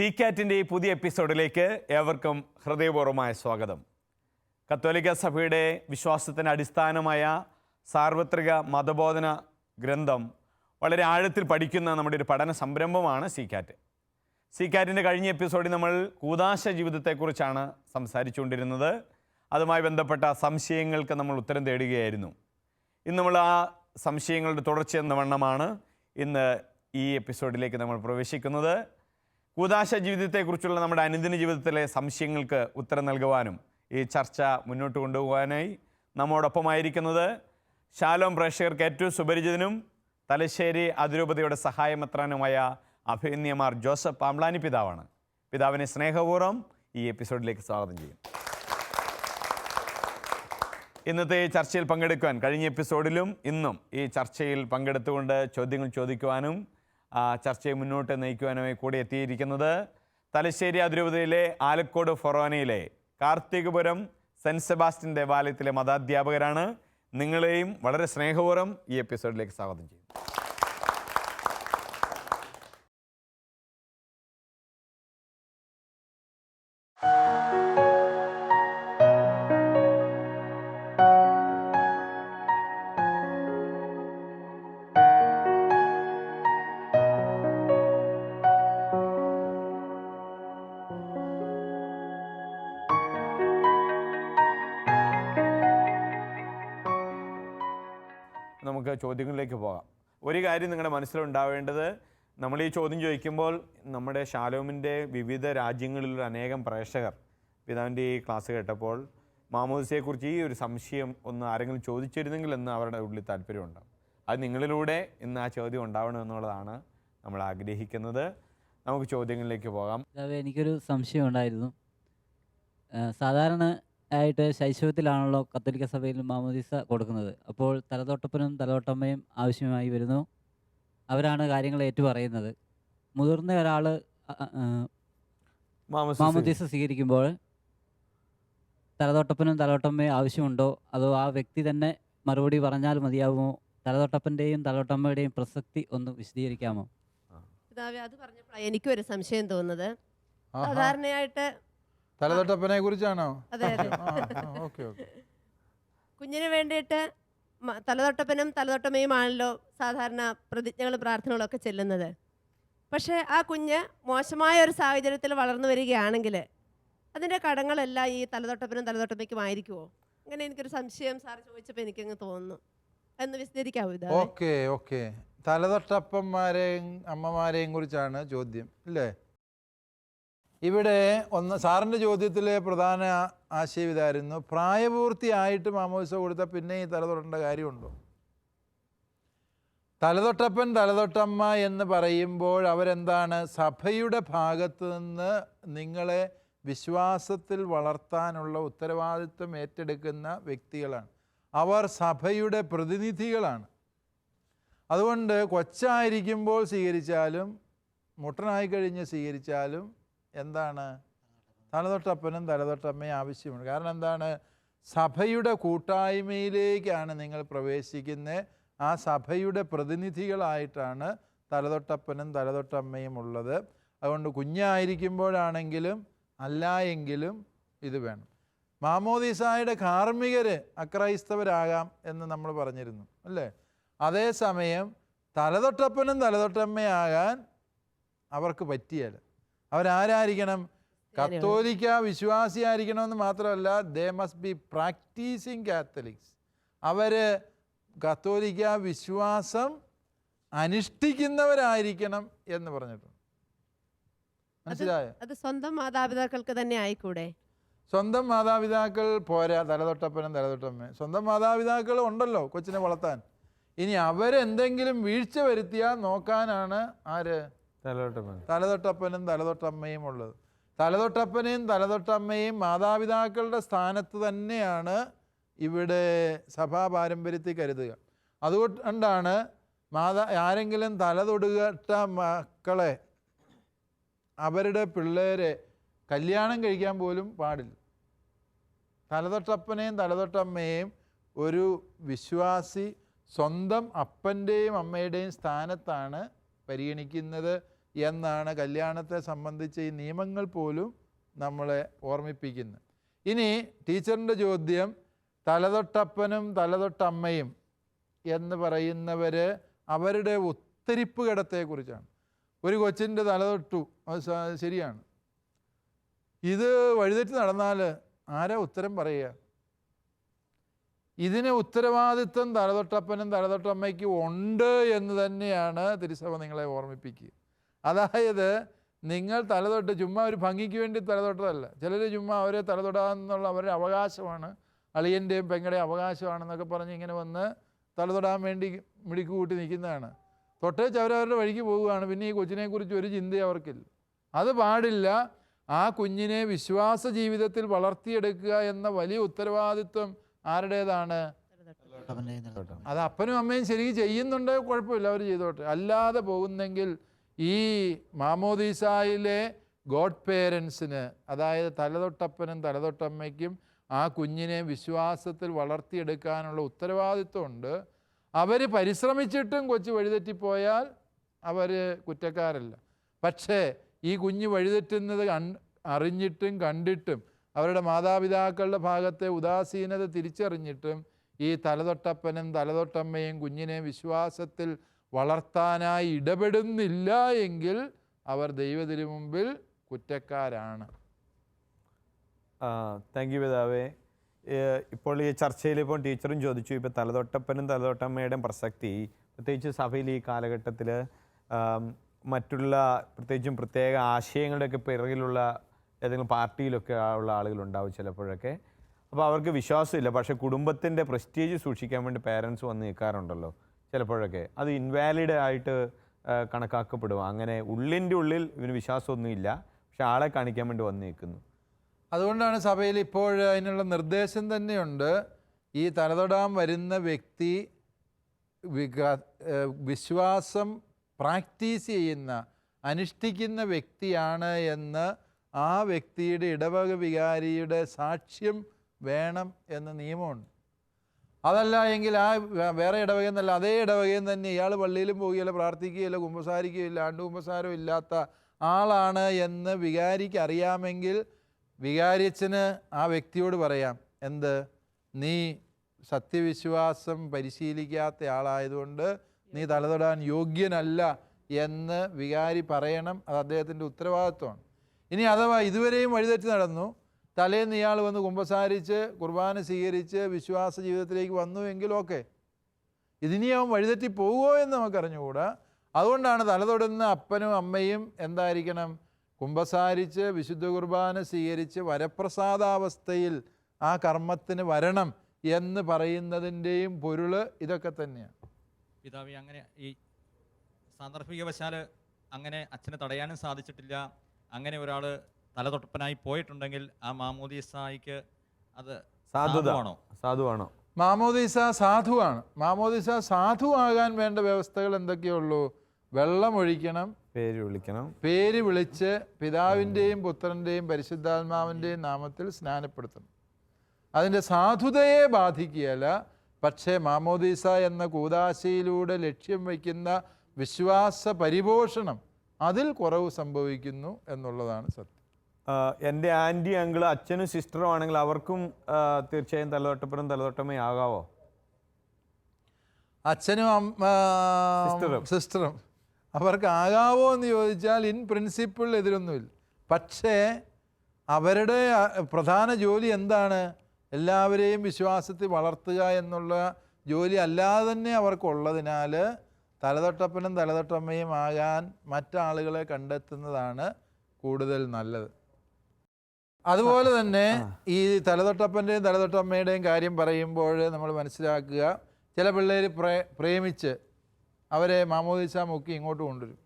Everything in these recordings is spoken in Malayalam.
സീക്കാറ്റിൻ്റെ ഈ പുതിയ എപ്പിസോഡിലേക്ക് ഏവർക്കും ഹൃദയപൂർവ്വമായ സ്വാഗതം. കത്തോലിക്ക സഭയുടെ വിശ്വാസത്തിന് അടിസ്ഥാനമായ സാർവത്രിക മതബോധന ഗ്രന്ഥം വളരെ ആഴത്തിൽ പഠിക്കുന്ന നമ്മുടെ ഒരു പഠന സംരംഭമാണ് സീക്കാറ്റ്. സീക്കാറ്റിൻ്റെ കഴിഞ്ഞ എപ്പിസോഡിൽ നമ്മൾ കൂദാശ ജീവിതത്തെക്കുറിച്ചാണ് സംസാരിച്ചുകൊണ്ടിരുന്നത്. അതുമായി ബന്ധപ്പെട്ട സംശയങ്ങൾക്ക് നമ്മൾ ഉത്തരം തേടുകയായിരുന്നു. ഇന്ന് നമ്മൾ ആ സംശയങ്ങളുടെ തുടർച്ച എന്ന വണ്ണമാണ് ഇന്ന് ഈ എപ്പിസോഡിലേക്ക് നമ്മൾ പ്രവേശിക്കുന്നത്. കൂദാശ ജീവിതത്തെക്കുറിച്ചുള്ള നമ്മുടെ അനുദിന ജീവിതത്തിലെ സംശയങ്ങൾക്ക് ഉത്തരം നൽകുവാനും ഈ ചർച്ച മുന്നോട്ട് കൊണ്ടുപോകാനായി നമ്മോടൊപ്പമായിരിക്കുന്നത് ശാലോം പ്രേക്ഷകർക്ക് ഏറ്റവും സുപരിചിതനും തലശ്ശേരി അതിരൂപതയുടെ സഹായമെത്രാനുമായ അഭിനന്യമാർ ജോസഫ് പാംബ്ലാനി പിതാവാണ്. പിതാവിനെ സ്നേഹപൂർവ്വം ഈ എപ്പിസോഡിലേക്ക് സ്വാഗതം ചെയ്യും. ഇന്നത്തെ ഈ ചർച്ചയിൽ പങ്കെടുക്കുവാൻ കഴിഞ്ഞ എപ്പിസോഡിലും ഇന്നും ഈ ചർച്ചയിൽ പങ്കെടുത്തുകൊണ്ട് ചോദ്യങ്ങൾ ചോദിക്കുവാനും ചർച്ചയെ മുന്നോട്ട് നയിക്കുവാനുമായി കൂടെ എത്തിയിരിക്കുന്നത് തലശ്ശേരി അതിരൂപതയിലെ ആലക്കോട് ഫൊറോനയിലെ കാർത്തികപുരം സെൻറ്റ് സെബാസ്റ്റ്യൻ ദേവാലയത്തിലെ മതാധ്യാപകരാണ്. നിങ്ങളെയും വളരെ സ്നേഹപൂർവ്വം ഈ എപ്പിസോഡിലേക്ക് സ്വാഗതം ചെയ്യും. നമുക്ക് ചോദ്യങ്ങളിലേക്ക് പോകാം. ഒരു കാര്യം നിങ്ങളുടെ മനസ്സിലുണ്ടാവേണ്ടത്, നമ്മൾ ഈ ചോദ്യം ചോദിക്കുമ്പോൾ നമ്മുടെ ശാലോമിൻ്റെ വിവിധ രാജ്യങ്ങളിലുള്ള അനേകം പ്രേക്ഷകർ പിതാവിൻ്റെ ഈ ക്ലാസ് കേട്ടപ്പോൾ മാമോദിസയെക്കുറിച്ച് ഈ ഒരു സംശയം ഒന്ന് ആരെങ്കിലും ചോദിച്ചിരുന്നെങ്കിൽ എന്ന് അവരുടെ ഉള്ളിൽ താല്പര്യമുണ്ടാകും. അത് നിങ്ങളിലൂടെ ഇന്ന് ആ ചോദ്യം ഉണ്ടാവണമെന്നുള്ളതാണ് നമ്മൾ ആഗ്രഹിക്കുന്നത്. നമുക്ക് ചോദ്യങ്ങളിലേക്ക് പോകാം. എനിക്കൊരു സംശയം ഉണ്ടായിരുന്നു. സാധാരണ ആയിട്ട് ശൈശവത്തിലാണല്ലോ കത്തോലിക്ക സഭയിൽ മാമോദിസ കൊടുക്കുന്നത്. അപ്പോൾ തലതൊട്ടപ്പനും തലതൊട്ടമ്മയും ആവശ്യമായി വരുന്നു. അവരാണ് കാര്യങ്ങൾ ഏറ്റുപറയുന്നത്. മുതിർന്ന ഒരാൾ മാമോദിസ സ്വീകരിക്കുമ്പോൾ തലതൊട്ടപ്പനും തലതൊട്ടമ്മയും ആവശ്യമുണ്ടോ, അതോ ആ വ്യക്തി തന്നെ മറുപടി പറഞ്ഞാൽ മതിയാവുമോ? തലതൊട്ടപ്പൻ്റെയും തലതൊട്ടമ്മയുടെയും പ്രസക്തി ഒന്ന് വിശദീകരിക്കാമോ? അത് പറഞ്ഞപ്പോൾ എനിക്കൊരു സംശയം തോന്നുന്നത്, സാധാരണയായിട്ട് തലതൊട്ടപ്പനെ കുറിച്ചാണോ? അതെ അതെ. കുഞ്ഞിന് വേണ്ടിയിട്ട് തലതൊട്ടപ്പനും തലതൊട്ടമ്മയുമാണല്ലോ സാധാരണ പ്രതിജ്ഞകളും പ്രാർത്ഥനകളും ഒക്കെ ചെല്ലുന്നത്. പക്ഷേ ആ കുഞ്ഞ് മോശമായ ഒരു സാഹചര്യത്തിൽ വളർന്നു വരികയാണെങ്കിൽ അതിൻ്റെ കടങ്ങളെല്ലാം ഈ തലതൊട്ടപ്പനും തലതൊട്ടമ്മയ്ക്കും ആയിരിക്കുമോ? അങ്ങനെ എനിക്കൊരു സംശയം സാർ ചോദിച്ചപ്പോൾ എനിക്കങ്ങ് തോന്നുന്നു. എന്ന് വിശദീകരിക്കാവോ? ഇത് ഓക്കെ തലതൊട്ടപ്പന്മാരെയും അമ്മമാരെയും കുറിച്ചാണ് ചോദ്യം അല്ലേ? ഇവിടെ സാറിൻ്റെ ചോദ്യത്തിലെ പ്രധാന ആശയം ഇതായിരുന്നു, പ്രായപൂർത്തിയായിട്ട് മാമോദിസ കൊടുത്താൽ പിന്നെ ഈ തലതൊട്ടേണ്ട കാര്യമുണ്ടോ? തലതൊട്ടപ്പൻ തലതൊട്ടമ്മ എന്ന് പറയുമ്പോൾ അവരെന്താണ്? സഭയുടെ ഭാഗത്ത് നിന്ന് നിങ്ങളെ വിശ്വാസത്തിൽ വളർത്താനുള്ള ഉത്തരവാദിത്വം ഏറ്റെടുക്കുന്ന വ്യക്തികളാണ്. അവർ സഭയുടെ പ്രതിനിധികളാണ്. അതുകൊണ്ട് കൊച്ചായിരിക്കുമ്പോൾ സ്വീകരിച്ചാലും മുട്ടനായി കഴിഞ്ഞ് സ്വീകരിച്ചാലും എന്താണ്? തലതൊട്ടപ്പനും തലതൊട്ടമ്മയും ആവശ്യമുണ്ട്. കാരണം എന്താണ്? സഭയുടെ കൂട്ടായ്മയിലേക്കാണ് നിങ്ങൾ പ്രവേശിക്കുന്നത്. ആ സഭയുടെ പ്രതിനിധികളായിട്ടാണ് തലതൊട്ടപ്പനും തലതൊട്ടമ്മയും ഉള്ളത്. അതുകൊണ്ട് കുഞ്ഞായിരിക്കുമ്പോഴാണെങ്കിലും അല്ല എങ്കിലും ഇത് വേണം. മാമോദിസായുടെ കാർമ്മികർ അക്രൈസ്തവരാകാം എന്ന് നമ്മൾ പറഞ്ഞിരുന്നു അല്ലേ? അതേസമയം തലതൊട്ടപ്പനും തലതൊട്ടമ്മയാകാൻ അവർക്ക് പറ്റിയല്ല. അവരാരായിരിക്കണം? കത്തോലിക്ക വിശ്വാസിയായിരിക്കണമെന്ന് മാത്രമല്ല, they must be practising Catholics. അവർ കത്തോലിക്ക വിശ്വാസം അനുഷ്ഠിക്കുന്നവരായിരിക്കണം എന്ന് പറഞ്ഞിട്ടുണ്ട്. മനസ്സിലായോ? അത് സ്വന്തം മാതാപിതാക്കൾക്ക് തന്നെ ആയിക്കൂടെ? സ്വന്തം മാതാപിതാക്കൾ പോരാ തലതൊട്ടപ്പനും തലതൊട്ടമ്മയും. സ്വന്തം മാതാപിതാക്കൾ ഉണ്ടല്ലോ കൊച്ചിനെ വളർത്താൻ. ഇനി അവരെന്തെങ്കിലും വീഴ്ച വരുത്തിയാൽ നോക്കാനാണ് ആര്? തലതൊട്ടപ്പനും തലതൊട്ടമ്മയും ഉള്ളത്. തലതൊട്ടപ്പനെയും തലതൊട്ടമ്മയും മാതാപിതാക്കളുടെ സ്ഥാനത്ത് തന്നെയാണ് ഇവിടെ സഭാ പാരമ്പര്യത്തിൽ കരുതുക. അതുകൊണ്ടാണ് ആരെങ്കിലും തലതൊടുകട്ട മക്കളെ, അവരുടെ പിള്ളേരെ കല്യാണം കഴിക്കാൻ പോലും പാടില്ല. തലതൊട്ടപ്പനെയും തലതൊട്ടമ്മയെയും ഒരു വിശ്വാസി സ്വന്തം അപ്പൻ്റെയും അമ്മയുടെയും സ്ഥാനത്താണ് പരിഗണിക്കുന്നത്. എന്നാണ് കല്യാണത്തെ സംബന്ധിച്ച് ഈ നിയമങ്ങൾ പോലും നമ്മളെ ഓർമ്മിപ്പിക്കുന്നത്. ഇനി ടീച്ചറിൻ്റെ ചോദ്യം, തലതൊട്ടപ്പനും തലതൊട്ടമ്മയും എന്ന് പറയുന്നവർ അവരുടെ ഉത്തരിപ്പ് ഘടത്തെക്കുറിച്ചാണ്. ഒരു കൊച്ചിൻ്റെ തലതൊട്ടു, അത് ശരിയാണ്. ഇത് വഴിതെറ്റി നടന്നാൽ ആരാ ഉത്തരം പറയുക? ഇതിന് ഉത്തരവാദിത്വം തലതൊട്ടപ്പനും തലതൊട്ടമ്മയ്ക്കും ഉണ്ട് എന്ന് തന്നെയാണ് തിരുസഭ നിങ്ങളെ ഓർമ്മിപ്പിക്കുക. അതായത് നിങ്ങൾ തലതൊട്ട് ചുമ്മാ ഒരു ഭംഗിക്ക് വേണ്ടി തലതൊട്ടതല്ല. ചിലർ ചുമ്മാ അവരെ തലതൊടാന്നുള്ള അവരുടെ അവകാശമാണ്, അളിയൻ്റെയും പെങ്ങളുടെയും അവകാശമാണെന്നൊക്കെ പറഞ്ഞ് ഇങ്ങനെ വന്ന് തലതൊടാൻ വേണ്ടി മിടിക്ക് കൂട്ടി നിൽക്കുന്നതാണ്. തൊട്ടേച്ച് അവരവരുടെ വഴിക്ക് പോവുകയാണ്. പിന്നെ ഈ കൊച്ചിനെക്കുറിച്ച് ഒരു ചിന്തയും അവർക്കില്ല. അത് പാടില്ല. ആ കുഞ്ഞിനെ വിശ്വാസ ജീവിതത്തിൽ വളർത്തിയെടുക്കുക എന്ന വലിയ ഉത്തരവാദിത്വം ആരുടേതാണ്? അത് അപ്പനും അമ്മയും ശരിക്കും ചെയ്യുന്നുണ്ട്, കുഴപ്പമില്ല, അവർ ചെയ്തോട്ടെ. അല്ലാതെ പോകുന്നെങ്കിൽ ഈ മാമോദീസായിലെ ഗോഡ് പേരൻസിന്, അതായത് തലതൊട്ടപ്പനും തലതൊട്ടമ്മയ്ക്കും ആ കുഞ്ഞിനെ വിശ്വാസത്തിൽ വളർത്തിയെടുക്കാനുള്ള ഉത്തരവാദിത്വമുണ്ട്. അവർ പരിശ്രമിച്ചിട്ടും കൊച്ചു വഴിതെറ്റിപ്പോയാൽ അവർ കുറ്റക്കാരല്ല. പക്ഷേ ഈ കുഞ്ഞ് വഴിതെറ്റുന്നത് അറിഞ്ഞിട്ടും കണ്ടിട്ടും അവരുടെ മാതാപിതാക്കളുടെ ഭാഗത്തെ ഉദാസീനത തിരിച്ചറിഞ്ഞിട്ടും ഈ തലതൊട്ടപ്പനും തലതൊട്ടമ്മയും കുഞ്ഞിനെ വിശ്വാസത്തിൽ വളർത്താനായി ഇടപെടുന്നില്ല എങ്കിൽ അവർ ദൈവത്തിനു മുമ്പിൽ കുറ്റക്കാരാണ്. താങ്ക് യു പിതാവേ. ഇപ്പോൾ ഈ ചർച്ചയിൽ ഇപ്പോൾ ടീച്ചറും ചോദിച്ചു, ഇപ്പോൾ തലതൊട്ടപ്പനും തലതൊട്ടമ്മയുടെയും പ്രസക്തി പ്രത്യേകിച്ച് സഭയിൽ ഈ കാലഘട്ടത്തിൽ മറ്റുള്ള പ്രത്യേകിച്ചും പ്രത്യേക ആശയങ്ങളുടെയൊക്കെ പിറകിലുള്ള ഏതെങ്കിലും പാർട്ടിയിലൊക്കെ ഉള്ള ആളുകളുണ്ടാവും ചിലപ്പോഴൊക്കെ. അപ്പോൾ അവർക്ക് വിശ്വാസമില്ല, പക്ഷേ കുടുംബത്തിൻ്റെ പ്രസ്റ്റീജ് സൂക്ഷിക്കാൻ വേണ്ടി പേരൻസ് വന്ന് നിൽക്കാറുണ്ടല്ലോ ചിലപ്പോഴൊക്കെ. അത് ഇൻവാലിഡ് ആയിട്ട് കണക്കാക്കപ്പെടും. അങ്ങനെ ഉള്ളിൻ്റെ ഉള്ളിൽ ഇവന് വിശ്വാസമൊന്നുമില്ല, പക്ഷെ ആളെ കാണിക്കാൻ വേണ്ടി വന്ന് നിൽക്കുന്നു. അതുകൊണ്ടാണ് സഭയിൽ ഇപ്പോൾ അതിനുള്ള നിർദ്ദേശം തന്നെയുണ്ട്. ഈ തലതൊടാൻ വരുന്ന വ്യക്തി വിശ്വാസം പ്രാക്ടീസ് ചെയ്യുന്ന, അനുഷ്ഠിക്കുന്ന വ്യക്തിയാണ് എന്ന് ആ വ്യക്തിയുടെ ഇടവക വികാരിയുടെ സാക്ഷ്യം വേണം എന്ന നിയമമുണ്ട്. അതല്ല എങ്കിൽ ആ വേറെ ഇടവകയിൽ നിന്നല്ല, അതേ ഇടവകയിൽ തന്നെ ഇയാൾ പള്ളിയിലും പോവുകയില്ല, പ്രാർത്ഥിക്കുകയില്ല, കുമ്പസാരിക്കുകയില്ല, ആണ്ടുകുമ്പസാരം ഇല്ലാത്ത ആളാണ് എന്ന് വികാരിക്ക് അറിയാമെങ്കിൽ വികാരിയച്ഛന് ആ വ്യക്തിയോട് പറയാം, എന്ത്, നീ സത്യവിശ്വാസം പരിശീലിക്കാത്ത ആളായതുകൊണ്ട് നീ തലതൊടാൻ യോഗ്യനല്ല എന്ന് വികാരി പറയണം. അത് അദ്ദേഹത്തിൻ്റെ ഉത്തരവാദിത്വമാണ്. ഇനി അഥവാ ഇതുവരെയും വഴിതെറ്റി നടന്നു, തലേന്ന് ഇയാൾ വന്ന് കുമ്പസാരിച്ച് കുർബാന സ്വീകരിച്ച് വിശ്വാസ ജീവിതത്തിലേക്ക് വന്നു എങ്കിൽ ഓക്കെ. ഇതിനി അവൻ വഴിതെറ്റി പോവുമോ എന്ന് നമുക്കറിഞ്ഞുകൂടാ. അതുകൊണ്ടാണ് തലതൊടുന്ന അപ്പനും അമ്മയും എന്തായിരിക്കണം? കുമ്പസാരിച്ച് വിശുദ്ധ കുർബാന സ്വീകരിച്ച് വരപ്രസാദാവസ്ഥയിൽ ആ കർമ്മത്തിന് വരണം എന്ന് പറയുന്നതിൻ്റെയും പൊരുള് ഇതൊക്കെ തന്നെയാണ്. പിതാവി, അങ്ങനെ ഈ സാന്ദർഭികവശാൽ അങ്ങനെ അച്ഛനെ തടയാനും സാധിച്ചിട്ടില്ല, അങ്ങനെ ഒരാൾ തലതൊട്ടപ്പനായി പോയിട്ടുണ്ടെങ്കിൽ ആ മാമോദീസായിക്ക് അത് സാധുവാണോ? മാമോദീസ സാധുവാണ്. മാമോദീസ സാധുവാകാൻ വേണ്ട വ്യവസ്ഥകൾ എന്തൊക്കെയുള്ളൂ? വെള്ളമൊഴിക്കണം, പേര് വിളിച്ച് പിതാവിൻ്റെയും പുത്രൻ്റെയും പരിശുദ്ധാത്മാവിൻ്റെയും നാമത്തിൽ സ്നാനപ്പെടുത്തണം. അതിൻ്റെ സാധുതയെ ബാധിക്കുകയല്ല, പക്ഷേ മാമോദീസ എന്ന കൂദാശയിലൂടെ ലക്ഷ്യം വയ്ക്കുന്ന വിശ്വാസ പരിപോഷണം അതിൽ കുറവ് സംഭവിക്കുന്നു എന്നുള്ളതാണ് സത്യം. എൻ്റെ ആൻറ്റി അങ്കിൾ അച്ഛനും സിസ്റ്ററും ആണെങ്കിൽ അവർക്കും തീർച്ചയായും തലതൊട്ടപ്പനും തലതൊട്ടമ്മയും ആകാവോ? അച്ഛനും സിസ്റ്ററും അവർക്ക് ആകാവോ എന്ന് ചോദിച്ചാൽ ഇൻ പ്രിൻസിപ്പിൾ എതിരൊന്നുമില്ല. പക്ഷേ അവരുടെ പ്രധാന ജോലി എന്താണ്? എല്ലാവരെയും വിശ്വാസത്തിൽ വളർത്തുക എന്നുള്ള ജോലി അല്ലാതെ തന്നെ അവർക്കുള്ളതിനാൽ തലതൊട്ടപ്പനും തലതൊട്ടമ്മയും ആകാൻ മറ്റാളുകളെ കണ്ടെത്തുന്നതാണ് കൂടുതൽ നല്ലത്. അതുപോലെ തന്നെ ഈ തലതൊട്ടപ്പൻ്റെയും തലതൊട്ടമ്മയുടെയും കാര്യം പറയുമ്പോൾ നമ്മൾ മനസ്സിലാക്കുക, ചില പിള്ളേർ പ്രേമിച്ച് അവരെ മാമോദീസ മുക്കി ഇങ്ങോട്ട് കൊണ്ടുവരും.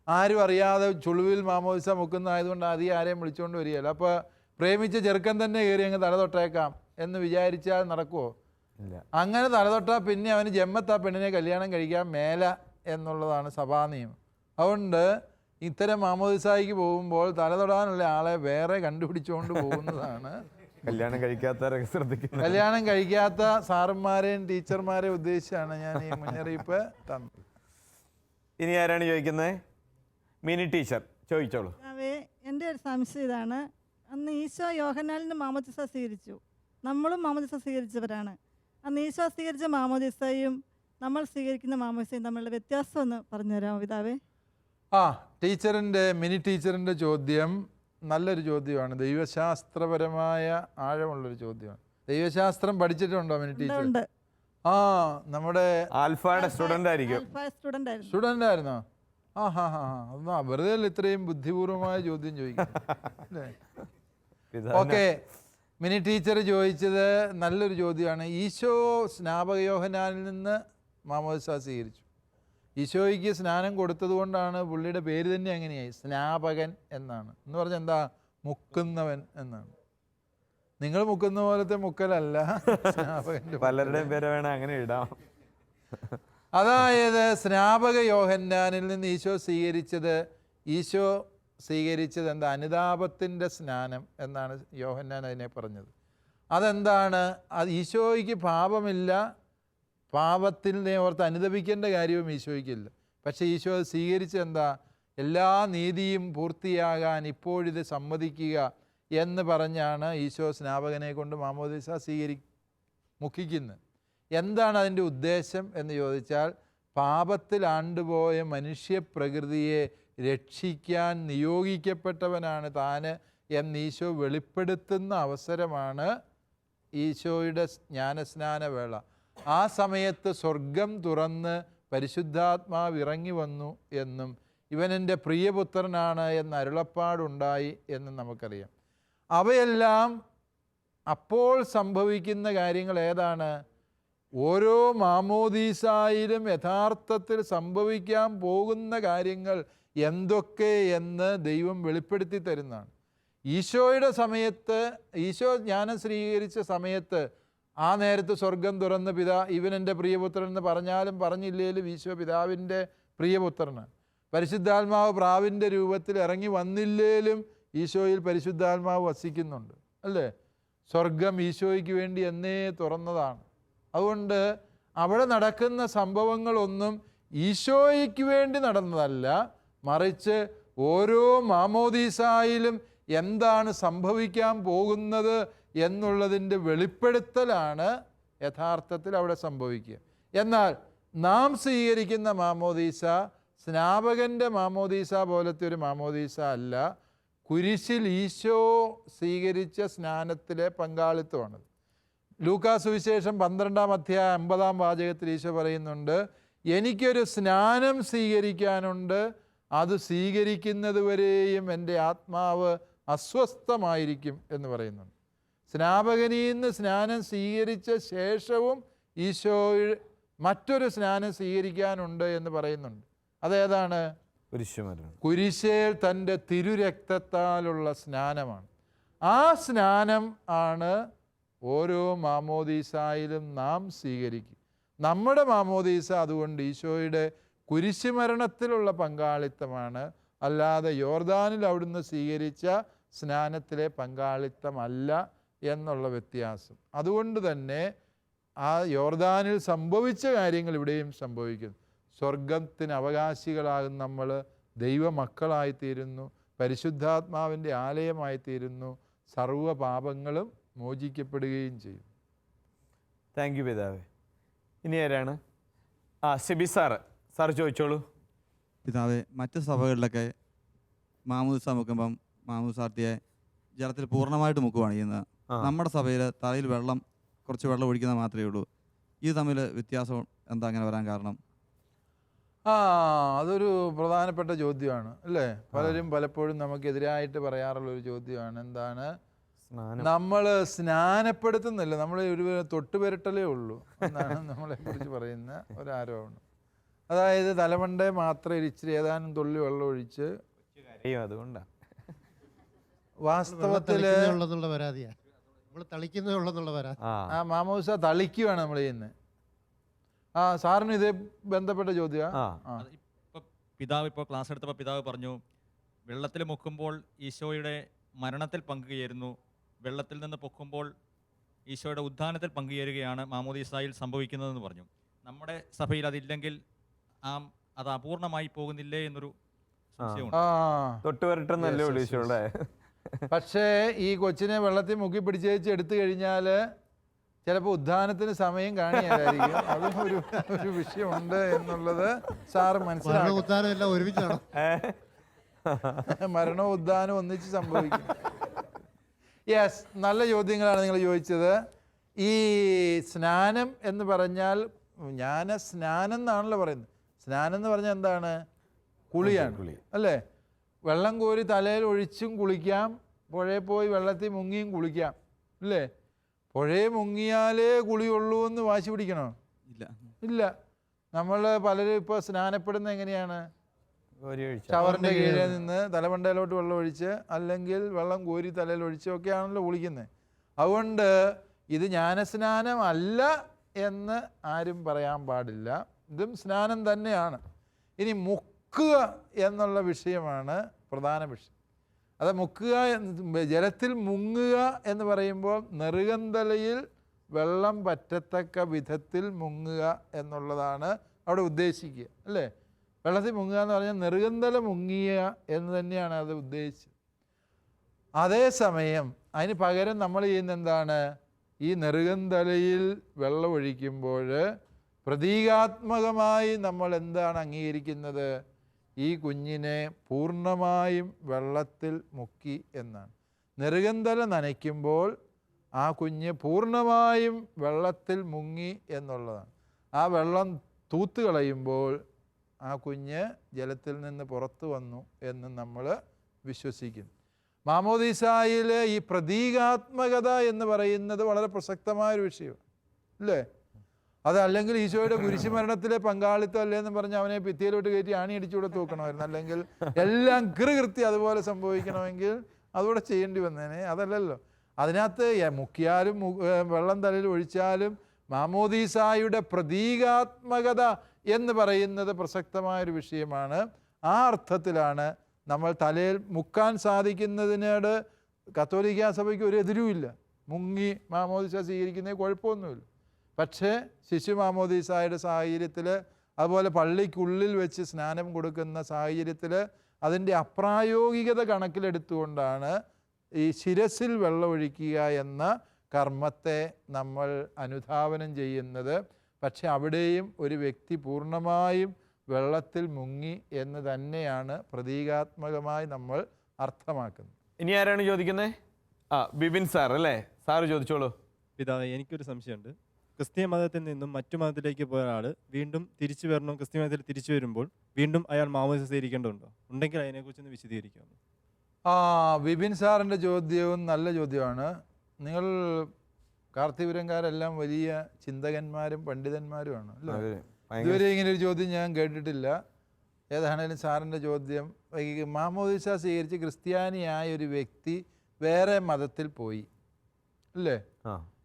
ആരും അറിയാതെ ചുളുവിൽ മാമോദീസ മുക്കുന്നതായതുകൊണ്ട് അധികം ആരെയും വിളിച്ചുകൊണ്ട് വരികയില്ല. അപ്പോൾ പ്രേമിച്ച ചെറുക്കൻ തന്നെ കയറി അങ്ങ് തലതൊട്ടേക്കാം എന്ന് വിചാരിച്ചാൽ നടക്കുമോ? അങ്ങനെ തലതൊട്ടാൽ പിന്നെ അവന് ജന്മത്താ പെണ്ണിനെ കല്യാണം കഴിക്കാൻ മേല എന്നുള്ളതാണ് സഭാ നിയമം. അതുകൊണ്ട് ഇത്തരം മാമോദീസായിക്ക് പോകുമ്പോൾ തലതൊടാനുള്ള ആളെ വേറെ കണ്ടുപിടിച്ചുകൊണ്ട് പോകുന്നതാണ്. കല്യാണം കഴിക്കാത്ത സാറന്മാരെയും ടീച്ചർമാരെയും ഉദ്ദേശിച്ചാണ് ഞാൻ ഈ മുന്നറിയിപ്പ് തന്നത്. ഇനി ആരാണ് ചോദിക്കുന്നത്? മിനി ടീച്ചർ ചോദിച്ചോളൂ. എൻ്റെ ഒരു സംശയം ഇതാണ്. അന്ന് ഈശോ യോഹന്നാലിൻ്റെ മാമോദിസ സ്വീകരിച്ചു, നമ്മളും മാമോദിസ സ്വീകരിച്ചവരാണ്. അന്ന് ഈശോ സ്വീകരിച്ച മാമോദിസയും നമ്മൾ സ്വീകരിക്കുന്ന മാമോദിസയും തമ്മിലുള്ള വ്യത്യാസം ഒന്ന് പറഞ്ഞു തരാമോ പിതാവേ? മിനി ടീച്ചറിൻ്റെ ചോദ്യം നല്ലൊരു ചോദ്യമാണ്. ദൈവശാസ്ത്രപരമായ ആഴമുള്ളൊരു ചോദ്യമാണ്. ദൈവശാസ്ത്രം പഠിച്ചിട്ടുണ്ടോ മിനി ടീച്ചർ? ഉണ്ട്. നമ്മുടെ ആൽഫയുടെ സ്റ്റുഡൻ്റ് ആയിരിക്കും. സ്റ്റുഡൻ്റ് ആയിരുന്നോ? എന്നാ വെറുതെ ഇത്രയും ബുദ്ധിപൂർവമായ ചോദ്യം ചോദിക്കും. ഓക്കെ, മിനി ടീച്ചർ ചോദിച്ചത് നല്ലൊരു ചോദ്യമാണ്. ഈശോ സ്നാപക യോഹന്നാനിൽ നിന്ന് മാമോദിസ സ്വീകരിച്ചു. ഈശോയ്ക്ക് സ്നാനം കൊടുത്തത് കൊണ്ടാണ് പുള്ളിയുടെ പേര് തന്നെ അങ്ങനെയായി, സ്നാപകൻ എന്നാണ്. എന്ന് പറഞ്ഞാൽ എന്താ? മുക്കുന്നവൻ എന്നാണ്. നിങ്ങൾ മുക്കുന്ന പോലത്തെ മുക്കലല്ല, സ്നാപകൻ്റെ. പലരുടെയും പേര് വേണേ അങ്ങനെ ഇടാം. അതായത് സ്നാപക യോഹന്നാനിൽ നിന്ന് ഈശോ സ്വീകരിച്ചത് എന്താ? അനുതാപത്തിൻ്റെ സ്നാനം എന്നാണ് യോഹന്നാൻ അതിനെ പറഞ്ഞത്. അതെന്താണ്? അത് ഈശോയ്ക്ക് പാപമില്ല, പാപത്തിനെ ഓർത്ത് അനുദപിക്കേണ്ട കാര്യവും ഈശോയ്ക്കില്ല. പക്ഷേ ഈശോ അത് സ്വീകരിച്ചത് എന്താ? എല്ലാ നീതിയും പൂർത്തിയാകാൻ ഇപ്പോഴിത് സമ്മതിക്കുക എന്ന് പറഞ്ഞാണ് ഈശോ സ്നാപകനെ കൊണ്ട് മാമോദിസ മുക്കിക്കുന്നത്. എന്താണ് അതിൻ്റെ ഉദ്ദേശം എന്ന് ചോദിച്ചാൽ, പാപത്തിൽ ആണ്ടുപോയ മനുഷ്യപ്രകൃതിയെ രക്ഷിക്കാൻ നിയോഗിക്കപ്പെട്ടവനാണ് താന് എന്ന് ഈശോ വെളിപ്പെടുത്തുന്ന അവസരമാണ് ഈശോയുടെ ജ്ഞാനസ്നാനവേള. ആ സമയത്ത് സ്വർഗം തുറന്ന് പരിശുദ്ധാത്മാവ് ഇറങ്ങി വന്നു എന്നും ഇവൻ എൻ്റെ പ്രിയപുത്രനാണ് എന്ന് അരുളപ്പാടുണ്ടായി എന്നും നമുക്കറിയാം. അവയെല്ലാം അപ്പോൾ സംഭവിക്കുന്ന കാര്യങ്ങൾ ഏതാണ്? ഓരോ മാമോദീസായിലും യഥാർത്ഥത്തിൽ സംഭവിക്കാൻ പോകുന്ന കാര്യങ്ങൾ എന്തൊക്കെ എന്ന് ദൈവം വെളിപ്പെടുത്തി തരുന്നതാണ്. ഈശോയുടെ സമയത്ത്, ഈശോ ജ്ഞാനം സ്വീകരിച്ച സമയത്ത് ആ നേരത്ത് സ്വർഗം തുറന്ന് ഇവൻ എൻ്റെ പ്രിയപുത്രൻ എന്ന് പറഞ്ഞാലും പറഞ്ഞില്ലേലും ഈശോ പിതാവിൻ്റെ പ്രിയപുത്രനാണ്. പരിശുദ്ധാത്മാവ് പ്രാവിൻ്റെ രൂപത്തിൽ ഇറങ്ങി വന്നില്ലേലും ഈശോയിൽ പരിശുദ്ധാത്മാവ് വസിക്കുന്നുണ്ട്, അല്ലേ? സ്വർഗം ഈശോയ്ക്ക് വേണ്ടി എന്നേ തുറന്നതാണ്. അതുകൊണ്ട് അവിടെ നടക്കുന്ന സംഭവങ്ങളൊന്നും ഈശോയ്ക്ക് വേണ്ടി നടന്നതല്ല, മറിച്ച് ഓരോ മാമോദീസായിലും എന്താണ് സംഭവിക്കാൻ പോകുന്നത് എന്നുള്ളതിൻ്റെ വെളിപ്പെടുത്തലാണ് യഥാർത്ഥത്തിൽ അവിടെ സംഭവിക്കുക. എന്നാൽ നാം സ്വീകരിക്കുന്ന മാമോദീസ സ്നാപകൻ്റെ മാമോദീസ പോലത്തെ ഒരു മാമോദീസ അല്ല. കുരിശിൽ ഈശോ സ്വീകരിച്ച സ്നാനത്തിലെ പങ്കാളിത്തമാണത്. ലൂക്കാ സുവിശേഷം 12-ാം അധ്യായം 50-ാം വാചകത്തിൽ ഈശോ പറയുന്നുണ്ട്, എനിക്കൊരു സ്നാനം സ്വീകരിക്കാനുണ്ട്, അത് സ്വീകരിക്കുന്നത് വരെയും എൻ്റെ ആത്മാവ് അസ്വസ്ഥമായിരിക്കും എന്ന് പറയുന്നുണ്ട്. സ്നാപകനിൽ നിന്ന് സ്നാനം സ്വീകരിച്ച ശേഷവും ഈശോ മറ്റൊരു സ്നാനം സ്വീകരിക്കാനുണ്ട് എന്ന് പറയുന്നുണ്ട്. അതേതാണ്? കുരിശേൽ തൻ്റെ തിരുരക്തത്താലുള്ള സ്നാനമാണ്. ആ സ്നാനം ആണ് ഓരോ മാമോദീസായിലും നാം സ്വീകരിക്കും. നമ്മുടെ മാമോദീസ അതുകൊണ്ട് ഈശോയുടെ കുരിശുമരണത്തിലുള്ള പങ്കാളിത്തമാണ്, അല്ലാതെ യോർദാനിൽ അവിടുന്ന് സ്വീകരിച്ച സ്നാനത്തിലെ പങ്കാളിത്തമല്ല എന്നുള്ള വ്യത്യാസം. അതുകൊണ്ട് തന്നെ ആ യോർദാനിൽ സംഭവിച്ച കാര്യങ്ങൾ ഇവിടെയും സംഭവിക്കുന്നു. സ്വർഗത്തിന് അവകാശികളാകും നമ്മൾ, ദൈവമക്കളായിത്തീരുന്നു, പരിശുദ്ധാത്മാവിൻ്റെ ആലയമായിത്തീരുന്നു, സർവ്വ പാപങ്ങളും മോചിക്കപ്പെടുകയും ചെയ്യും. താങ്ക് യു പിതാവേ. ഇനി ആരാണ്? സിബി സാറ് ചോദിച്ചോളൂ. പിതാവേ, മറ്റ് സഭകളിലൊക്കെ മാമോദിസ മുക്കുമ്പം മാമോദിസാർത്തിയെ ജലത്തിൽ പൂർണ്ണമായിട്ട് മുക്കുവാണ് ചെയ്യുന്നത്. നമ്മുടെ സഭയിൽ തലയിൽ കുറച്ച് വെള്ളം ഒഴിക്കുന്നത് മാത്രമേ ഉള്ളൂ. ഇത് തമ്മിൽ വ്യത്യാസം എന്താ അങ്ങനെ വരാൻ കാരണം? അതൊരു പ്രധാനപ്പെട്ട ചോദ്യമാണ്, അല്ലേ? പലരും പലപ്പോഴും നമുക്കെതിരായിട്ട് പറയാറുള്ളൊരു ചോദ്യമാണ്. എന്താണ്? നമ്മൾ സ്നാനപ്പെടുത്തുന്നില്ല, നമ്മൾ ഒരു തൊട്ടുപെരട്ടലേ ഉള്ളൂ എന്നാണ് നമ്മളെക്കുറിച്ച് പറയുന്ന ഒരാരോപണം. അതായത് തലമണ്ടേ മാത്രം ഇച്ചിരി ഏതാനും തുള്ളി വെള്ളം ഒഴിച്ച്, അതുകൊണ്ടാണ് വാസ്തവത്തില് മാമോദിസ തളിക്കുകയാണ് നമ്മൾ ചെയ്യുന്നത്. സാറിന് ഇതേ ബന്ധപ്പെട്ട ചോദ്യമാണ്. പിതാവ് ഇപ്പോൾ ക്ലാസ് എടുത്തപ്പോൾ പിതാവ് പറഞ്ഞു, വെള്ളത്തിൽ മുക്കുമ്പോൾ ഈശോയുടെ മരണത്തിൽ പങ്കുചേരുന്നു, വെള്ളത്തിൽ നിന്ന് പൊക്കുമ്പോൾ ഈശോയുടെ ഉദ്ധാനത്തിൽ പങ്കുചേരുകയാണ് മാമോദീസായിൽ സംഭവിക്കുന്നതെന്ന് പറഞ്ഞു. നമ്മുടെ സഭയിൽ അതില്ലെങ്കിൽ അത് അപൂർണമായി പോകുന്നില്ലേ എന്നൊരു സംശയമുണ്ട്. ആ തൊട്ട് വരട്ടെന്നല്ലേ Yes, yes, വിളിച്ചോളേ. പക്ഷേ ഈ കൊച്ചിനെ വെള്ളത്തിൽ മുക്കി പിടിച്ചേച്ച് എടുത്തു കഴിഞ്ഞാൽ ചിലപ്പോൾ ഉദ്ധാനത്തിന് സമയം കാണിയായിരിക്കും. അതും ഒരു വിഷയമുണ്ട് എന്നുള്ളത് സാറ് മനസ്സിലാക്കും. ഉദ്ധാനം എല്ലാം ഒരുമിച്ചാണ്. മരണവും ഉദ്ധാനവും ഒന്നിച്ച് സംഭവിക്കും. യെസ്, നല്ല ചോദ്യങ്ങളാണ് നിങ്ങൾ ചോദിച്ചത്. ഈ സ്നാനം എന്ന് പറഞ്ഞാൽ സ്നാനം എന്നാണല്ലോ പറയുന്നത്. സ്നാനം എന്ന് പറഞ്ഞാൽ എന്താണ്? കുളിയാണ് അല്ലേ? വെള്ളം കോരി തലയിൽ ഒഴിച്ചും കുളിക്കാം, പുഴയിൽ പോയി വെള്ളത്തിൽ മുങ്ങിയും കുളിക്കാം അല്ലേ? പുഴയിൽ മുങ്ങിയാലേ കുളിയുള്ളൂ എന്ന് വാശി പിടിക്കണോ? ഇല്ല. നമ്മൾ പലരും ഇപ്പോൾ സ്നാനപ്പെടുന്ന എങ്ങനെയാണ്? ഷവറിൻ്റെ കീഴിൽ നിന്ന് തലമണ്ടയിലോട്ട് വെള്ളം ഒഴിച്ച് അല്ലെങ്കിൽ വെള്ളം കോരി തലയിൽ ഒഴിച്ചൊക്കെയാണല്ലോ കുളിക്കുന്നത്. അതുകൊണ്ട് ഇത് ജ്ഞാനസ്നാനം അല്ല എന്ന് ആരും പറയാൻ പാടില്ല. ഇതും സ്നാനം തന്നെയാണ്. ഇനി മുക്കുക എന്നുള്ള വിഷയമാണ് പ്രധാന വിഷയം. അത് മുക്കുക, ജലത്തിൽ മുങ്ങുക എന്ന് പറയുമ്പോൾ നെറുകന്തലയിൽ വെള്ളം പറ്റത്തക്ക വിധത്തിൽ മുങ്ങുക എന്നുള്ളതാണ് അവിടെ ഉദ്ദേശിക്കുക അല്ലേ? വെള്ളത്തിൽ മുങ്ങുക എന്ന് പറഞ്ഞാൽ നെറുകന്തല മുങ്ങിയ എന്ന് തന്നെയാണ് അത് ഉദ്ദേശിച്ചത്. അതേസമയം അതിന് പകരം നമ്മൾ ചെയ്യുന്ന എന്താണ്? ഈ നെറുകന്തലയിൽ വെള്ളം ഒഴിക്കുമ്പോൾ പ്രതീകാത്മകമായി നമ്മൾ എന്താണ് അംഗീകരിക്കുന്നത്? ഈ കുഞ്ഞിനെ പൂർണ്ണമായും വെള്ളത്തിൽ മുക്കി എന്നാണ്. നെറുകന്തല നനയ്ക്കുമ്പോൾ ആ കുഞ്ഞ് പൂർണ്ണമായും വെള്ളത്തിൽ മുങ്ങി എന്നുള്ളതാണ്. ആ വെള്ളം തൂത്ത് കളയുമ്പോൾ ആ കുഞ്ഞ് ജലത്തിൽ നിന്ന് പുറത്തു വന്നു എന്ന് നമ്മൾ വിശ്വസിക്കുന്നു. മാമോദീസായിൽ ഈ പ്രതീകാത്മകത എന്ന് പറയുന്നത് വളരെ പ്രസക്തമായൊരു വിഷയമാണ് അല്ലേ? അതല്ലെങ്കിൽ ഈശോയുടെ കുരിശുമരണത്തിലെ പങ്കാളിത്തം അല്ലേന്ന് പറഞ്ഞ് അവനെ ഭിത്തിയിലോട്ട് കയറ്റി ആണിയടിച്ചുകൂടെ തൂക്കണമായിരുന്നു. അല്ലെങ്കിൽ എല്ലാം കൃത്യം അതുപോലെ സംഭവിക്കണമെങ്കിൽ അതുകൂടെ ചെയ്യേണ്ടി വന്നേനെ. അതല്ലല്ലോ. അതിനകത്ത് മുക്കിയാലും വെള്ളം തലയിൽ ഒഴിച്ചാലും മാമോദീസായുടെ പ്രതീകാത്മകത എന്ന് പറയുന്നത് പ്രസക്തമായൊരു വിഷയമാണ്. ആ അർത്ഥത്തിലാണ് നമ്മൾ തലയിൽ മുക്കാൻ സാധിക്കുന്നതിനോട് കത്തോലിക്കാ സഭയ്ക്ക് ഒരു എതിരുമില്ല. മുങ്ങി മാമോദീസ സ്വീകരിക്കുന്നതിന് കുഴപ്പമൊന്നുമില്ല. പക്ഷേ ശിശു മാമോദീസായുടെ സാഹചര്യത്തിൽ, അതുപോലെ പള്ളിക്കുള്ളിൽ വെച്ച് സ്നാനം കൊടുക്കുന്ന സാഹചര്യത്തിൽ അതിൻ്റെ അപ്രായോഗികത കണക്കിലെടുത്തുകൊണ്ടാണ് ഈ ശിരസിൽ വെള്ളമൊഴിക്കുക എന്ന കർമ്മത്തെ നമ്മൾ അനുധാവനം ചെയ്യുന്നത്. പക്ഷെ അവിടെയും ഒരു വ്യക്തി പൂർണ്ണമായും വെള്ളത്തിൽ മുങ്ങി എന്ന് തന്നെയാണ് പ്രതീകാത്മകമായി നമ്മൾ അർത്ഥമാക്കുന്നത്. ഇനി ആരാണ് ചോദിക്കുന്നത്? ബിബിൻ സാർ അല്ലേ? സാറ് ചോദിച്ചോളൂ. പിതാവേ, എനിക്കൊരു സംശയമുണ്ട്. ക്രിസ്തീയ മതത്തിൽ നിന്നും മറ്റു മതത്തിലേക്ക് പോയ ആൾ വീണ്ടും തിരിച്ചു വരണം, ക്രിസ്തീയ മതത്തിൽ തിരിച്ചു വരുമ്പോൾ വീണ്ടും അയാൾ മാമോദീസ സ്വീകരിക്കേണ്ടതുണ്ടോ? ഉണ്ടെങ്കിൽ അതിനെക്കുറിച്ചൊന്ന് വിശദീകരിക്കാമോ? ബിബിൻ സാറിൻ്റെ ചോദ്യവും നല്ല ചോദ്യമാണ്. നിങ്ങൾ കാർത്തിപുരംകാരെല്ലാം വലിയ ചിന്തകന്മാരും പണ്ഡിതന്മാരുമാണ് അല്ലേ? ഇതുവരെ ഇങ്ങനെ ഒരു ചോദ്യം ഞാൻ കേട്ടിട്ടില്ല. ഏതാണേലും സാറിൻ്റെ ചോദ്യം, മാമോദീസ സ്വീകരിച്ച് ക്രിസ്ത്യാനിയായ ഒരു വ്യക്തി വേറെ മതത്തിൽ പോയി അല്ലേ?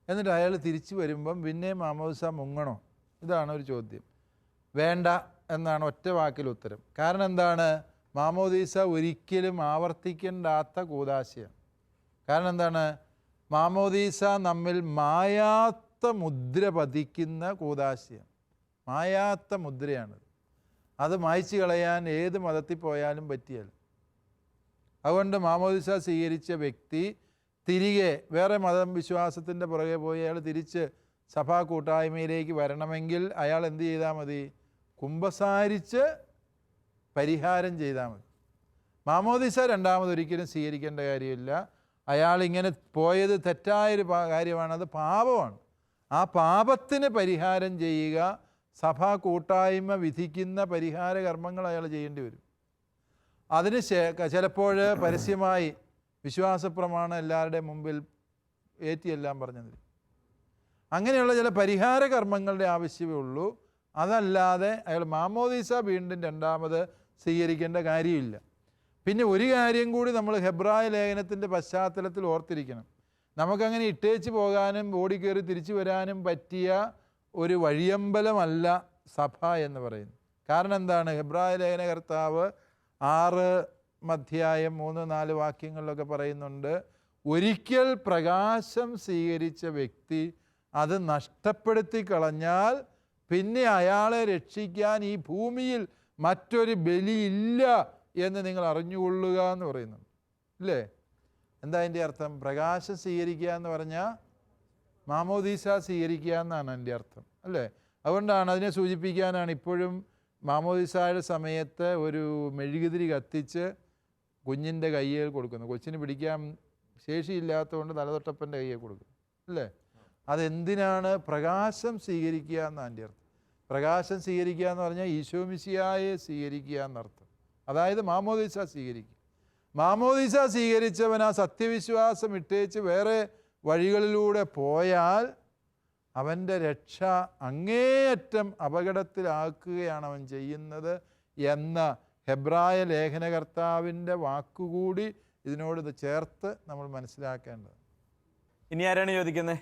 എന്നിട്ട് അയാൾ തിരിച്ചു വരുമ്പം പിന്നെ മാമോദീസ മുങ്ങണോ? ഇതാണ് ഒരു ചോദ്യം. വേണ്ട എന്നാണ് ഒറ്റ വാക്കിൽ ഉത്തരം. കാരണം എന്താണ്? മാമോദീസ ഒരിക്കലും ആവർത്തിക്കേണ്ടാത്ത കൂദാശയാണ്. കാരണം എന്താണ്? മാമോദീസ നമ്മിൽ മായാത്ത മുദ്ര പതിക്കുന്ന കൂദാശയാണ്. മായാത്ത മുദ്രയാണത്. അത് മായ്ച്ചു കളയാൻ ഏത് മതത്തിൽ പോയാലും പറ്റിയല്ല. അതുകൊണ്ട് മാമോദീസ സ്വീകരിച്ച വ്യക്തി തിരികെ വേറെ മതം വിശ്വാസത്തിൻ്റെ പുറകെ പോയി അയാൾ തിരിച്ച് സഭാ കൂട്ടായ്മയിലേക്ക് വരണമെങ്കിൽ അയാൾ എന്ത് ചെയ്താൽ മതി? കുമ്പസാരിച്ച് പരിഹാരം ചെയ്താൽ മതി. മാമോദീസ രണ്ടാമതൊരിക്കലും സ്വീകരിക്കേണ്ട കാര്യമില്ല. അയാൾ ഇങ്ങനെ പോയത് തെറ്റായൊരു കാര്യമാണ്, അത് പാപമാണ്. ആ പാപത്തിന് പരിഹാരം ചെയ്യുക, സഭാ കൂട്ടായ്മ വിധിക്കുന്ന പരിഹാര കർമ്മങ്ങൾ അയാൾ ചെയ്യേണ്ടി വരും. അതിന് ചിലപ്പോൾ പരസ്യമായി വിശ്വാസപ്രമാണം എല്ലാവരുടെയും മുമ്പിൽ ഏറ്റിയെല്ലാം പറഞ്ഞത്. അങ്ങനെയുള്ള ചില പരിഹാര കർമ്മങ്ങളുടെ ആവശ്യമേ ഉള്ളൂ. അതല്ലാതെ അയാൾ മാമോദീസ വീണ്ടും രണ്ടാമത് സ്വീകരിക്കേണ്ട കാര്യമില്ല. പിന്നെ ഒരു കാര്യം കൂടി നമ്മൾ ഹെബ്രായ ലേഖനത്തിൻ്റെ പശ്ചാത്തലത്തിൽ ഓർത്തിരിക്കണം. നമുക്കങ്ങനെ ഇട്ടേച്ച് പോകാനും ഓടിക്കയറി തിരിച്ചു വരാനും പറ്റിയ ഒരു വഴിയമ്പലമല്ല സഭ എന്ന് പറയുന്നത്. കാരണം എന്താണ്? ഹെബ്രായ ലേഖനകർത്താവ് 6 അധ്യായം 3-4 വാക്യങ്ങളിലൊക്കെ പറയുന്നുണ്ട്, ഒരിക്കൽ പ്രകാശം സ്വീകരിച്ച വ്യക്തി അത് നഷ്ടപ്പെടുത്തി കളഞ്ഞാൽ പിന്നെ അയാളെ രക്ഷിക്കാൻ ഈ ഭൂമിയിൽ മറ്റൊരു ബലിയില്ല എന്ന് നിങ്ങൾ അറിഞ്ഞുകൊള്ളുക എന്ന് പറയുന്നുണ്ട്, ഇല്ലേ? എന്താ അതിൻ്റെ അർത്ഥം? പ്രകാശം സ്വീകരിക്കുക എന്ന് പറഞ്ഞാൽ മാമോദീസ സ്വീകരിക്കുക എന്നാണ് അതിൻ്റെ അർത്ഥം, അല്ലേ? അതുകൊണ്ടാണ് അതിനെ സൂചിപ്പിക്കാനാണ് ഇപ്പോഴും മാമോദീസായുടെ സമയത്ത് ഒരു മെഴുകുതിരി കത്തിച്ച് കുഞ്ഞിൻ്റെ കയ്യിൽ കൊടുക്കുന്നത്. കൊച്ചിന് പിടിക്കാൻ ശേഷിയില്ലാത്തതുകൊണ്ട് തലതൊട്ടപ്പൻ്റെ കയ്യിൽ കൊടുക്കും, അല്ലേ? അതെന്തിനാണ്? പ്രകാശം സ്വീകരിക്കുക എന്നാണ് അതിൻ്റെ അർത്ഥം. പ്രകാശം സ്വീകരിക്കുക എന്ന് പറഞ്ഞാൽ ഈശോ മിശിഹായെ സ്വീകരിക്കുക എന്നർത്ഥം. അതായത് മാമോദീസ സ്വീകരിക്കുക. മാമോദീസ സ്വീകരിച്ചവൻ ആ സത്യവിശ്വാസം ഇട്ടേച്ച് വേറെ വഴികളിലൂടെ പോയാൽ അവൻ്റെ രക്ഷ അങ്ങേയറ്റം അപകടത്തിലാക്കുകയാണ് അവൻ ചെയ്യുന്നത് എന്ന ഹെബ്രായ ലേഖനകർത്താവിൻ്റെ വാക്കുകൂടി ഇതിനോട് ഇത് ചേർത്ത് നമ്മൾ മനസ്സിലാക്കേണ്ടത്. ഇനി ആരാണ് ചോദിക്കുന്നത്?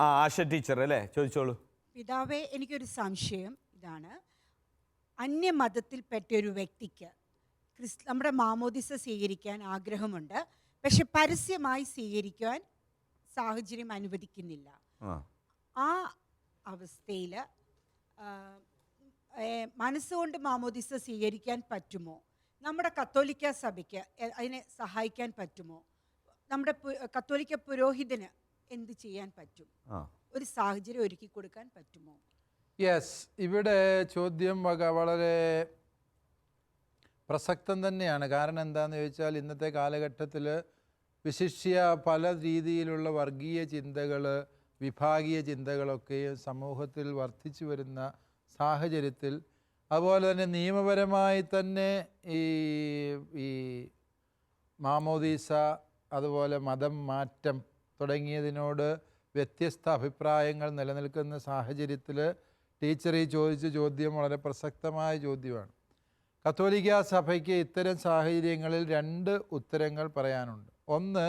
ആശ ടീച്ചർ അല്ലേ, ചോദിച്ചോളൂ. പിതാവേ, എനിക്കൊരു സംശയം ഇതാണ്. അന്യമതത്തിൽപ്പെട്ട ഒരു വ്യക്തിക്ക് നമ്മുടെ മാമോദിസ സ്വീകരിക്കാൻ ആഗ്രഹമുണ്ട്, പക്ഷെ പരസ്യമായി സ്വീകരിക്കാൻ സാഹചര്യം അനുവദിക്കുന്നില്ല. ആ അവസ്ഥയിൽ മനസ്സുകൊണ്ട് മാമോദിസ സ്വീകരിക്കാൻ പറ്റുമോ? നമ്മുടെ കത്തോലിക്ക സഭയ്ക്ക് അതിനെ സഹായിക്കാൻ പറ്റുമോ? നമ്മുടെ കത്തോലിക്ക പുരോഹിതന് എന്ത് ചെയ്യാൻ പറ്റും? ഒരു സാഹചര്യം ഒരുക്കി കൊടുക്കാൻ പറ്റുമോ? യെസ്, ഇവിടെ ചോദ്യം വളരെ പ്രസക്തം തന്നെയാണ്. കാരണം എന്താണെന്ന് ചോദിച്ചാൽ ഇന്നത്തെ കാലഘട്ടത്തിൽ വിശിഷ്യ പല രീതിയിലുള്ള വർഗീയ ചിന്തകൾ, വിഭാഗീയ ചിന്തകളൊക്കെ സമൂഹത്തിൽ വർദ്ധിച്ചു വരുന്ന സാഹചര്യത്തിൽ, അതുപോലെ തന്നെ നിയമപരമായി തന്നെ ഈ മാമോദീസ, അതുപോലെ മതം മാറ്റം തുടങ്ങിയതിനോട് വ്യത്യസ്ത അഭിപ്രായങ്ങൾ നിലനിൽക്കുന്ന സാഹചര്യത്തിൽ ടീച്ചർ ഈ ചോദിച്ച ചോദ്യം വളരെ പ്രസക്തമായ ചോദ്യമാണ്. കത്തോലിക്ക സഭയ്ക്ക് ഇത്തരം സാഹചര്യങ്ങളിൽ 2 ഉത്തരങ്ങൾ പറയാനുണ്ട്. ഒന്ന്,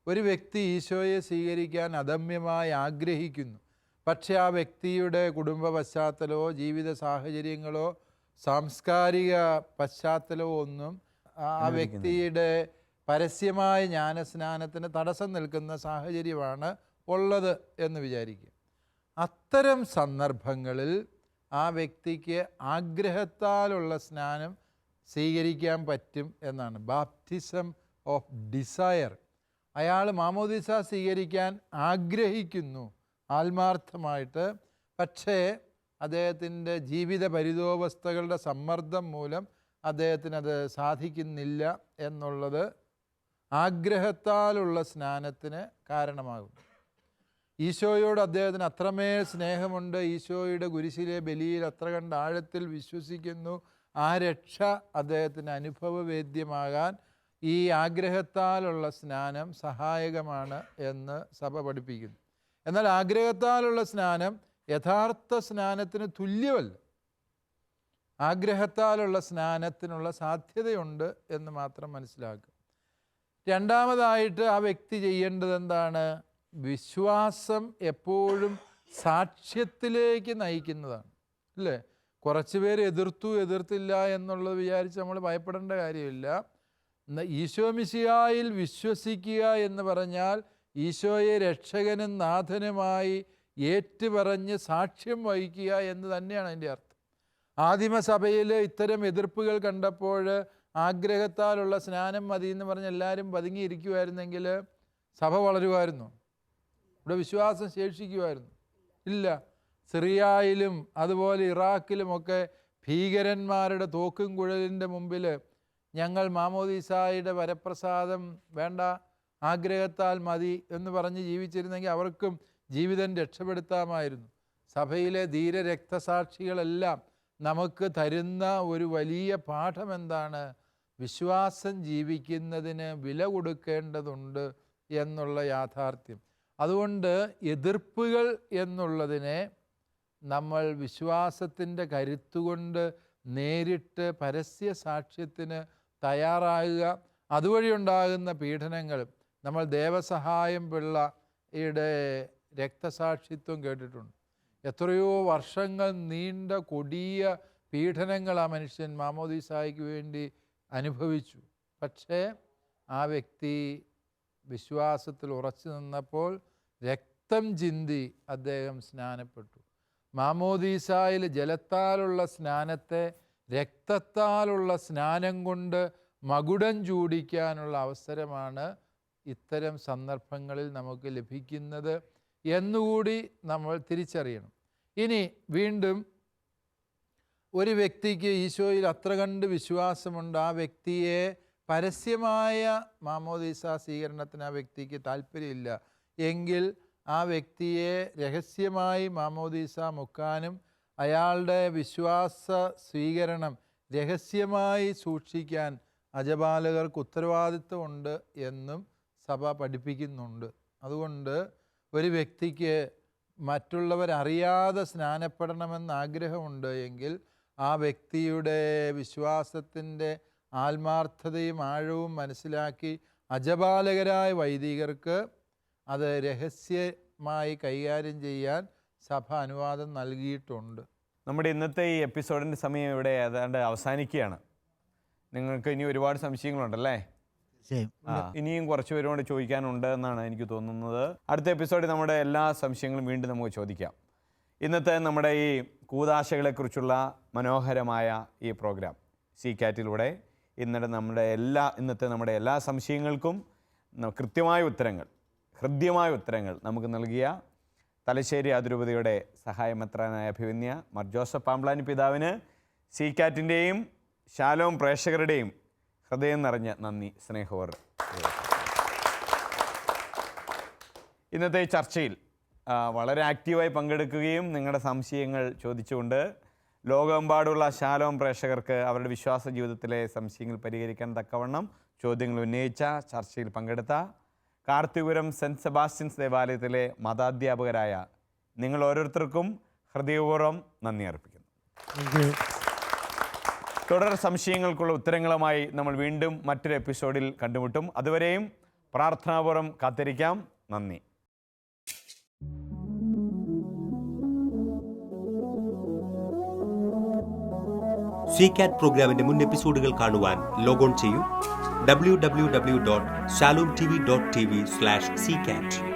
ഒരു വ്യക്തി ഈശോയെ സ്വീകരിക്കാൻ അദമ്യമായി ആഗ്രഹിക്കുന്നു, പക്ഷേ ആ വ്യക്തിയുടെ കുടുംബ പശ്ചാത്തലമോ ജീവിത സാഹചര്യങ്ങളോ സാംസ്കാരിക പശ്ചാത്തലമോ ഒന്നും ആ വ്യക്തിയുടെ പരസ്യമായ ജ്ഞാനസ്നാനത്തിന് തടസ്സം നിൽക്കുന്ന സാഹചര്യമാണ് ഉള്ളത് എന്ന് വിചാരിക്കുക. അത്തരം സന്ദർഭങ്ങളിൽ ആ വ്യക്തിക്ക് ആഗ്രഹത്താലുള്ള സ്നാനം സ്വീകരിക്കാൻ പറ്റും എന്നാണ്. Baptism of desire. അയാൾ മാമോദിസ സ്വീകരിക്കാൻ ആഗ്രഹിക്കുന്നു ആത്മാർത്ഥമായിട്ട്, പക്ഷേ അദ്ദേഹത്തിൻ്റെ ജീവിത പരിതോവസ്ഥകളുടെ സമ്മർദ്ദം മൂലം അദ്ദേഹത്തിനത് സാധിക്കുന്നില്ല എന്നുള്ളത് ആഗ്രഹത്താലുള്ള സ്നാനത്തിന് കാരണമാകും. ഈശോയോട് അദ്ദേഹത്തിന് അത്രമേൽ സ്നേഹമുണ്ട്, ഈശോയുടെ കുരിശിലെ ബലിയിൽ അത്ര കണ്ട് ആഴത്തിൽ വിശ്വസിക്കുന്നു, ആ രക്ഷ അദ്ദേഹത്തിന് അനുഭവവേദ്യമാകാൻ ഈ ആഗ്രഹത്താലുള്ള സ്നാനം സഹായകമാണ് എന്ന് സഭ പഠിപ്പിക്കുന്നു. എന്നാൽ ആഗ്രഹത്താലുള്ള സ്നാനം യഥാർത്ഥ സ്നാനത്തിന് തുല്യമല്ല. ആഗ്രഹത്താലുള്ള സ്നാനത്തിനുള്ള സാധ്യതയുണ്ട് എന്ന് മാത്രം മനസ്സിലാക്കുക. രണ്ടാമതായിട്ട് ആ വ്യക്തി ചെയ്യേണ്ടത് എന്താണ്? വിശ്വാസം എപ്പോഴും സാക്ഷ്യത്തിലേക്ക് നയിക്കുന്നതാണ്, അല്ലേ? കുറച്ച് പേര് എതിർത്തില്ല എന്നുള്ളത് വിചാരിച്ച് നമ്മൾ ഭയപ്പെടേണ്ട കാര്യമില്ല. ഈശോ മിശിഹായിൽ വിശ്വസിക്കുക എന്ന് പറഞ്ഞാൽ ഈശോയെ രക്ഷകനും നാഥനുമായി ഏറ്റുപറഞ്ഞ് സാക്ഷ്യം വഹിക്കുക എന്ന് തന്നെയാണ് അതിൻ്റെ അർത്ഥം. ആദിമസഭയിൽ ഇത്തരം എതിർപ്പുകൾ കണ്ടപ്പോൾ ആഗ്രഹത്താലുള്ള സ്നാനം മതി എന്ന് പറഞ്ഞ് എല്ലാവരും പതുങ്ങിയിരിക്കുമായിരുന്നെങ്കിൽ സഭ വളരുമായിരുന്നു, ഇവിടെ വിശ്വാസം ശേഷിക്കുമായിരുന്നു? ഇല്ല. സിറിയയിലും അതുപോലെ ഇറാഖിലുമൊക്കെ ഭീകരന്മാരുടെ തോക്കും കുഴലിൻ്റെ മുമ്പിൽ ഞങ്ങൾ മാമോദീസായുടെ വരപ്രസാദം വേണ്ട, ആഗ്രഹത്താൽ മതി എന്ന് പറഞ്ഞ് ജീവിച്ചിരുന്നെങ്കിൽ അവർക്കും ജീവിതം രക്ഷപ്പെടുത്താമായിരുന്നു. സഭയിലെ ധീര രക്തസാക്ഷികളെല്ലാം നമുക്ക് തരുന്ന ഒരു വലിയ പാഠം എന്താണ്? വിശ്വാസം ജീവിക്കുന്നതിന് വില കൊടുക്കേണ്ടതുണ്ട് എന്നുള്ള യാഥാർത്ഥ്യം. അതുകൊണ്ട് എതിർപ്പുകൾ എന്നുള്ളതിനെ നമ്മൾ വിശ്വാസത്തിൻ്റെ കരുത്തുകൊണ്ട് നേരിട്ട് പരസ്യ സാക്ഷ്യത്തിന് തയ്യാറാകുക. അതുവഴി ഉണ്ടാകുന്ന പീഡനങ്ങൾ, നമ്മൾ ദേവസഹായം പിള്ളയുടെ രക്തസാക്ഷിത്വം കേട്ടിട്ടുണ്ട്. എത്രയോ വർഷങ്ങൾ നീണ്ട കൊടിയ പീഡനങ്ങൾ ആ മനുഷ്യൻ മാമോദീസായ്ക്ക് വേണ്ടി അനുഭവിച്ചു. പക്ഷേ ആ വ്യക്തി വിശ്വാസത്തിൽ ഉറച്ചു നിന്നപ്പോൾ രക്തം ചിന്തി അദ്ദേഹം സ്നാനപ്പെട്ടു. മാമോദീസായിൽ ജലത്താലുള്ള സ്നാനത്തെ രക്തത്താലുള്ള സ്നാനം കൊണ്ട് മകുടം ചൂടിക്കാനുള്ള അവസരമാണ് ഇത്തരം സന്ദർഭങ്ങളിൽ നമുക്ക് ലഭിക്കുന്നത് എന്നുകൂടി നമ്മൾ തിരിച്ചറിയണം. ഇനി വീണ്ടും ഒരു വ്യക്തിക്ക് ഈശോയിൽ അത്ര കണ്ട് വിശ്വാസമുണ്ട്, ആ വ്യക്തിയെ പരസ്യമായ മാമോദീസ സ്വീകരണത്തിന് ആ വ്യക്തിക്ക് താല്പര്യമില്ല എങ്കിൽ ആ വ്യക്തിയെ രഹസ്യമായി മാമോദീസ മുക്കാനും അയാളുടെ വിശ്വാസ സ്വീകരണം രഹസ്യമായി സൂക്ഷിക്കാൻ അജപാലകർക്ക് ഉത്തരവാദിത്വമുണ്ട് എന്നും സഭ പഠിപ്പിക്കുന്നുണ്ട്. അതുകൊണ്ട് ഒരു വ്യക്തിക്ക് മറ്റുള്ളവരറിയാതെ സ്നാനപ്പെടണമെന്ന് ആഗ്രഹമുണ്ട് എങ്കിൽ ആ വ്യക്തിയുടെ വിശ്വാസത്തിൻ്റെ ആത്മാർത്ഥതയും ആഴവും മനസ്സിലാക്കി അജപാലകരായ വൈദികർക്ക് അത് രഹസ്യമായി കൈകാര്യം ചെയ്യാൻ സഭ അനുവാദം നൽകിയിട്ടുണ്ട്. നമ്മുടെ ഇന്നത്തെ ഈ എപ്പിസോഡിൻ്റെ സമയം ഇവിടെ ഏതാണ്ട് അവസാനിക്കുകയാണ്. നിങ്ങൾക്ക് ഇനി ഒരുപാട് സംശയങ്ങളുണ്ടല്ലേ? ഇനിയും കുറച്ച് പേരോട് ചോദിക്കാനുണ്ട് എന്നാണ് എനിക്ക് തോന്നുന്നത്. അടുത്ത എപ്പിസോഡിൽ നമ്മുടെ എല്ലാ സംശയങ്ങളും വീണ്ടും നമുക്ക് ചോദിക്കാം. ഇന്നത്തെ നമ്മുടെ ഈ കൂദാശകളെക്കുറിച്ചുള്ള മനോഹരമായ ഈ പ്രോഗ്രാം CCAT-ലൂടെ ഇന്നത്തെ നമ്മുടെ എല്ലാ സംശയങ്ങൾക്കും കൃത്യമായ ഉത്തരങ്ങൾ, ഹൃദ്യമായ ഉത്തരങ്ങൾ നമുക്ക് നൽകിയ തലശ്ശേരി അതിരൂപതയുടെ സഹായമെത്രാനായ അഭിവന്യ മാർ ജോസഫ് പാംബ്ലാനി പിതാവിന് CCAT-ൻ്റെയും ശാലോം പ്രേക്ഷകരുടെയും ഹൃദയം നിറഞ്ഞ നന്ദി, സ്നേഹപൂർവ്വം. ഇന്നത്തെ ഈ ചർച്ചയിൽ വളരെ ആക്റ്റീവായി പങ്കെടുക്കുകയും നിങ്ങളുടെ സംശയങ്ങൾ ചോദിച്ചുകൊണ്ട് ലോകമെമ്പാടുള്ള ശാലോം പ്രേക്ഷകർക്ക് അവരുടെ വിശ്വാസ ജീവിതത്തിലെ സംശയങ്ങൾ പരിഹരിക്കാൻ തക്കവണ്ണം ചോദ്യങ്ങൾ ഉന്നയിച്ച ചർച്ചയിൽ പങ്കെടുത്ത കാർത്തിപുരം സെൻറ്റ് സെബാസ്റ്റ്യൻസ് ദേവാലയത്തിലെ മതാധ്യാപകരായ നിങ്ങൾ ഓരോരുത്തർക്കും ഹൃദയപൂർവ്വം നന്ദി അർപ്പിക്കുന്നു. തുടർ സംശയങ്ങൾക്കുള്ള ഉത്തരങ്ങളുമായി നമ്മൾ വീണ്ടും മറ്റൊരു എപ്പിസോഡിൽ കണ്ടുമുട്ടും. അതുവരെയും പ്രാർത്ഥനാപൂർവ്വം കാത്തിരിക്കാം. നന്ദി. CCAT പ്രോഗ്രാമിന്റെ മുൻ എപ്പിസോഡുകൾ കാണുവാൻ ലോഗോൺ ചെയ്യൂ www.shalomtv.tv/ccat.